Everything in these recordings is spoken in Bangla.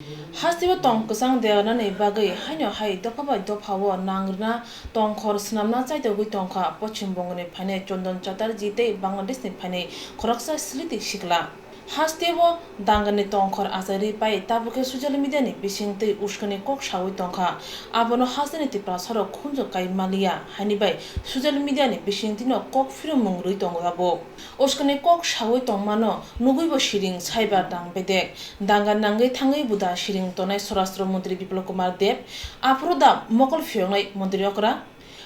Hasiba tong kusang deana ne bagai hanyo hai dopabai dopawo nangrna tong khor snamna chai de gui tongkha Pochim Bangla ne phane Chondon Chatterjee te Bangladesh ne phane khoraksa sliti shikla Hastebo dangane tong khor asari pai tabuke social media ne bising te uskane kok shawi tongkha abono hasane te prasaro khunjo kai malia hani bai social media ne bising tino kok film mungrui tongabo uskane kok shawi tongmano nuguibo shiring saiba dang bedek dangan nangai thangai buda shiring tonai Swarashtra Mantri Biplab Kumar Deb Afroda Mokol Fyongai Mantri Okra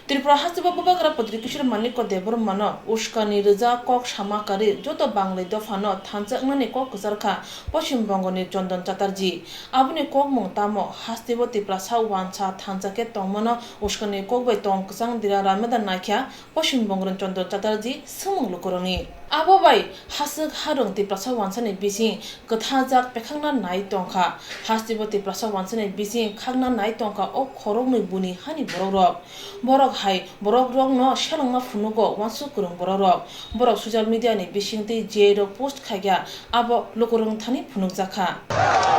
Tripura Hasiba Bubakra Putri Kishore Maniko Debor Mano Uskani Reza Kok Shamakari Joto Banglai Dofano Thanjakmani Kok Kusarkha Pochim Bangla Chondon Chatterjee Abune Kok Mungtamo Hasibo Tripura Sa Wancha Thanjake Tongmano Uskani Kok Bai Tong Kusang Dira Ramadan Naikha Pochim Bangla Chondon Chatterjee Sumung Lukoroni Abo bai hasuk harung Tripura Sa Wansani bising Kathajak Pekhangna Nai Tongkha Hasibo Tripura Sa Wansani bising Khangna Nai Tongkha O Khorokni Buni Hani Borok Borok hai borok rok no shalongma phunugo wansu kurung borok borok social media ni bisingti jero post khagya abo lokorung thani phunuk jakha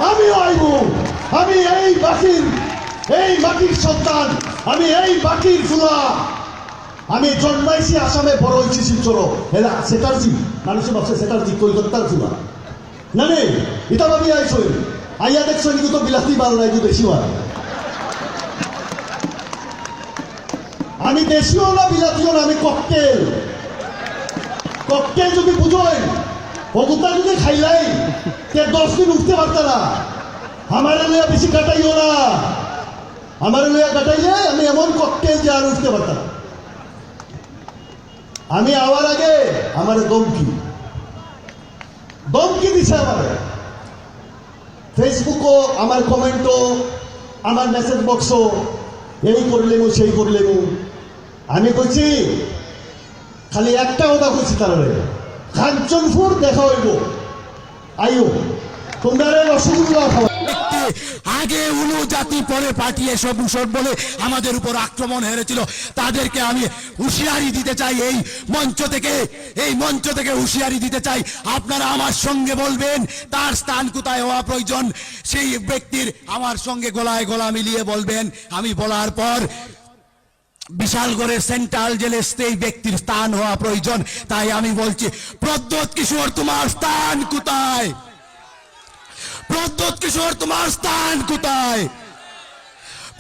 আমি আইবো আমি এই মাটির সন্তান আমি এই মাটির ফুলা আমি জন্মাইছি আসামে বড় হইছি শিলচর এলা সেটারজি মানুষ ভাবছে সেটারজি কলকাতার ফুলা না নে এটা ভাবি আইছো আইয়া দেখছো নিকো তো বিলাতি বাল নাই বেশি হয় আমি দেশীয় না বিলাতীয় না আমি ককটেল যদি বুঝোয় অগুতা যদি খাইলাই তে 10 দিন উঠতে পারত না আমার লইয়া বেশি কাটাইও না আমার লইয়া কাটাইলে আমি এমন ককটেল যে আর উঠতে পারত না আমি আওয়ার আগে আমার দমকি দিছে আমার ফেসবুকও আমার কমেন্টও আমার মেসেজ বক্সও এই করলেমু সেই করলেমু আমি কইছি খালি একটা কথা কইছি তারে কাঞ্চনপুর দেখা হইব আইও তোমরা রসগোল্লা খাওয়া আগে উলু জাতি পরে পার্টি এসব বলে আমাদের উপর আক্রমণ হেরেছিল তাদেরকে আমি হুঁশিয়ারি দিতে চাই এই মঞ্চ থেকে হুঁশিয়ারি দিতে চাই আপনারা আমার সঙ্গে বলবেন তার স্থান কোথায় হওয়া প্রয়োজন সেই ব্যক্তির আমার সঙ্গে গলায় গলা মিলিয়ে বলবেন আমি বলার পর বিশালগড়ের সেন্ট্রাল জেলে সেই ব্যক্তির স্থান হওয়া প্রয়োজন তাই আমি বলছি প্রদ্যোৎ কিশোর তোমার স্থান কোথায় প্রদ্যোৎ কিশোর তোমার স্থান কোথায়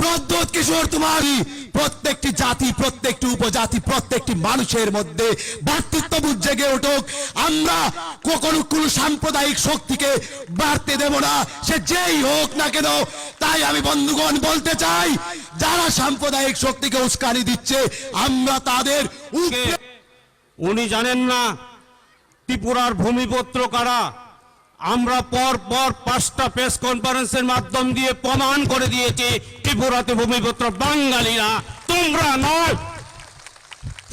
প্রদ্যোৎ কিশোর তোমারই প্রত্যেকটি জাতি প্রত্যেকটি উপজাতি প্রত্যেকটি মানুষের মধ্যে ভ্রাতৃত্ববোধ জেগে উঠুক আমরা কখনো কোনো সাম্প্রদায়িক শক্তিকে বাড়তে দেব না সে যেই হোক না কেন তাই আমি বন্ধুগণ বলতে চাই যারা সাম্প্রদায়িক শক্তিকে উস্কানি দিচ্ছে আমরা তাদের উনি জানেন না ত্রিপুরার ভূমিপুত্র কারা আমরা পর 5টা প্রেস কনফারেন্সের মাধ্যম দিয়ে প্রমাণ করে দিয়েছি ত্রিপুরাতে ভূমিপুত্র বাঙালিরা তোমরা নয়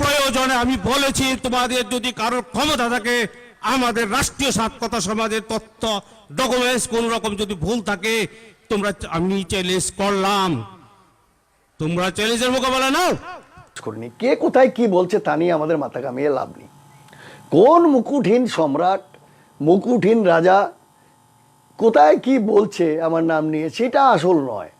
প্রয়োজনে আমি বলেছি তোমাদের যদি কারোর ক্ষমতা থাকে আমাদের রাষ্ট্রীয় সাক্ষরতা সমাজের তথ্য ডকুমেন্টস কোন রকম যদি ভুল থাকে তোমরা আমি চ্যালেঞ্জ করলাম তোমরা চ্যালেঞ্জের মোকাবেলা নাও করিনি কে কোথায় কি বলছে তা নিয়ে আমাদের মাথা কামিয়ে লাভ নেই কোন মুকুটহীন সম্রাট মুকুটহীন রাজা কোথায় কি বলছে আমার নাম নিয়ে সেটা আসল নয়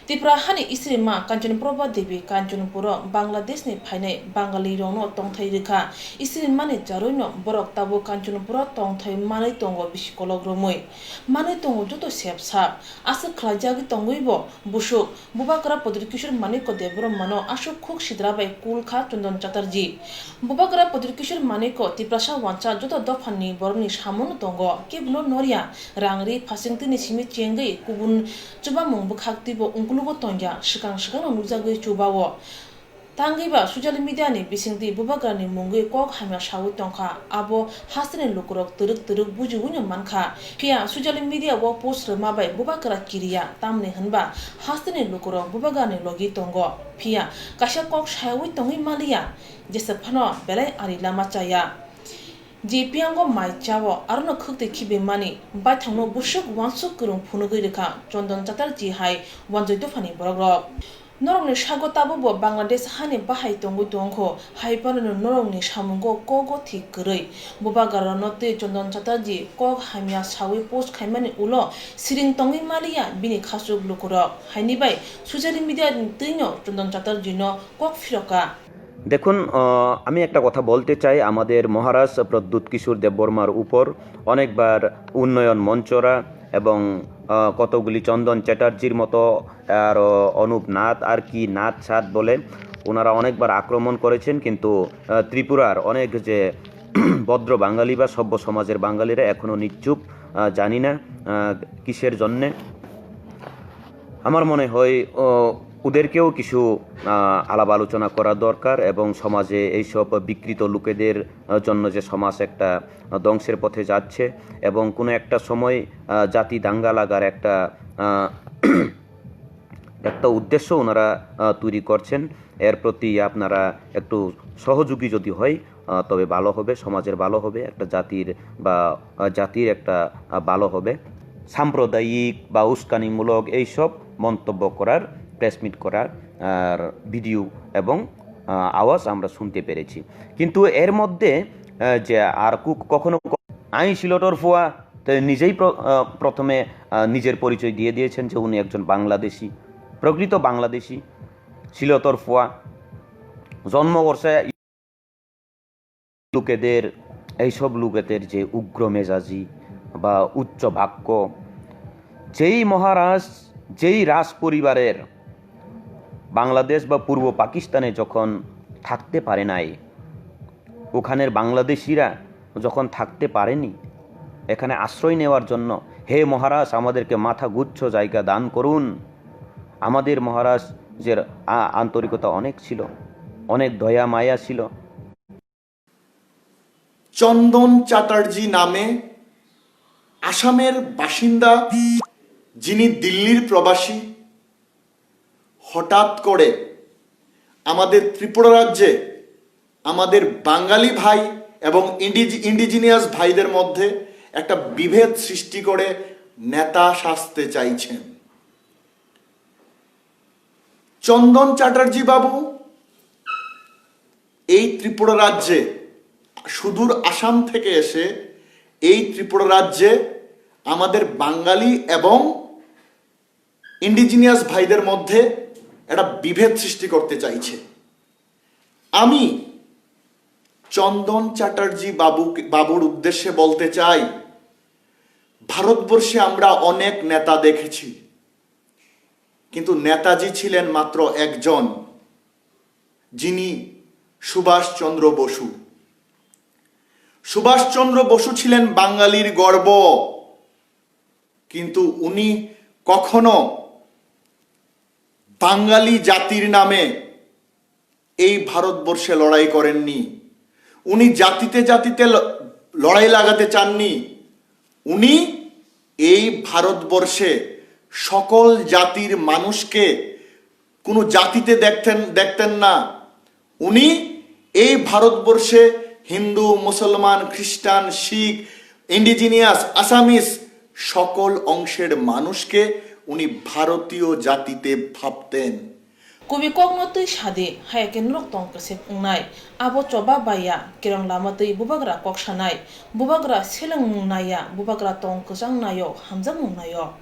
Tripura hani isri ma Kanchanpura Devi Kanchanpura Bangladesh ni phainai Bangali rono tongthai rikha isri mani jaroino borok tabo Kanchanpura tongthai manai tongo bisikolog romoi manai tongo joto sepsap asa khlajagi tongoibo busuk Bubakra Putri Kishore Maniko Debor Mano ashok khuk sidrabai Kulkha Chondon Chatterjee Bubakra Putri Kishore Maniko Tripura Sa Wancha joto dofani borni samono tongo kebno noria rangri phasingtini simi chengai kubun chuba mungbu khaktibo ungkulubo tongya shikang nurjagoi chubawo tangiba social media ni bisingti Bubakra ni mungui kok hamya shawi tongkha abo hasene lukurok turuk bujugunya mankha pia social media wo post remabai Bubakra kiriya tamne hanba hasene lukurok Bubakra ni logi tongo pia kasha kok shawi tongi malia jese phano belai ari lama chaya JPngo mai chawo arno khukte khibe mani bai thangno busuk wansuk kurung phunugui rekha Chondon Chatterjee hai wanjoi to phani borok Norongni sagotabo bo Bangladesh hani bahai tongu tongko haiparano norongni samungo kogo thik koroi bobagara note Chondon Chatterjee kok hamia sawi post khaimani ulo siring tongi malia bini khasuk lukurok haini bai social media tinyo Chondon Chatterjee no kok firoka দেখুন আমি একটা কথা বলতে চাই আমাদের মহারাজ প্রদ্যুৎ কিশোর দেববর্মার উপর অনেকবার উন্নয়ন মঞ্চরা এবং কতগুলি চন্দন চ্যাটার্জির মতো আর অনুপ নাথ আর কি নাথ সাত বলে ওনারা অনেকবার আক্রমণ করেছেন কিন্তু ত্রিপুরার অনেক যে ভদ্র বাঙালি বা সভ্য সমাজের বাঙালিরা এখনও নিশ্চুপ জানি না কিসের জন্যে আমার মনে হয় ওদেরকেও কিছু আলাপ আলোচনা করা দরকার এবং সমাজে এইসব বিকৃত লোকেদের জন্য যে সমাজ একটা ধ্বংসের পথে যাচ্ছে এবং কোনো একটা সময় জাতি দাঙ্গা লাগার একটা উদ্দেশ্য ওনারা তৈরি করছেন এর প্রতি আপনারা একটু সহযোগী যদি হয় তবে ভালো হবে সমাজের ভালো হবে একটা জাতির একটা ভালো হবে সাম্প্রদায়িক বা উস্কানিমূলক এইসব মন্তব্য করার প্রেস মিট করার আর ভিডিও এবং আওয়াজ আমরা শুনতে পেরেছি কিন্তু এর মধ্যে যে আর কখনো আইন শিলটর ফোয়া নিজেই প্রথমে নিজের পরিচয় দিয়ে দিয়েছেন যে উনি একজন বাংলাদেশি প্রকৃত বাংলাদেশি শিলটর ফোয়া জন্মবর্ষে এইসব লোকেদের যে উগ্র মেজাজি বা উচ্চ বাক্য যেই মহারাজ যেই রাজ পরিবারের বাংলাদেশ বা পূর্ব পাকিস্তানে যখন থাকতে পারে নাই ওখানের বাংলাদেশিরা যখন থাকতে পারেনি এখানে আশ্রয় নেওয়ার জন্য হে মহারাজ আমাদেরকে মাথা গুচ্ছ জায়গা দান করুন আমাদের মহারাজের আন্তরিকতা অনেক ছিল অনেক দয়া মায়া ছিল চন্দন চ্যাটার্জি নামে আসামের বাসিন্দা যিনি দিল্লির প্রবাসী হঠাৎ করে আমাদের ত্রিপুরা রাজ্যে আমাদের বাঙালি ভাই এবং ইন্ডিজিনিয়াস ভাইদের মধ্যে একটা বিভেদ সৃষ্টি করে নেতা সাজতে চাইছেন চন্দন চ্যাটার্জি বাবু এই ত্রিপুরা রাজ্যে সুদূর আসাম থেকে এসে এই ত্রিপুরা রাজ্যে আমাদের বাঙালি এবং ইন্ডিজিনিয়াস ভাইদের মধ্যে একটা বিভেদ সৃষ্টি করতে চাইছে আমি চন্দন চ্যাটার্জি বাবুর উদ্দেশ্যে বলতে চাই ভারতবর্ষে আমরা অনেক নেতা দেখেছি কিন্তু নেতাজি ছিলেন মাত্র একজন যিনি সুভাষচন্দ্র বসু সুভাষচন্দ্র বসু ছিলেন বাঙালির গর্ব কিন্তু উনি কখনো বাঙালি জাতির নামে এই ভারতবর্ষে লড়াই করেননি উনি জাতিতে জাতিতে লড়াই লাগাতে চাননি উনি এই ভারতবর্ষে সকল জাতির মানুষকে কোনো জাতিতে দেখতেন না উনি এই ভারতবর্ষে হিন্দু মুসলমান খ্রিস্টান শিখ ইন্ডিজিনিয়াস আসামিস সকল অংশের মানুষকে উনি ভারতীয় জাতিতে ভাবতেন Kubi kok matui shade hayakin rok tong kasep ungnai abo choba baya kirang lamatui bubagra kok shanai bubagra seleng mungnaya bubagra tong kusang nayo hamjang mungnayo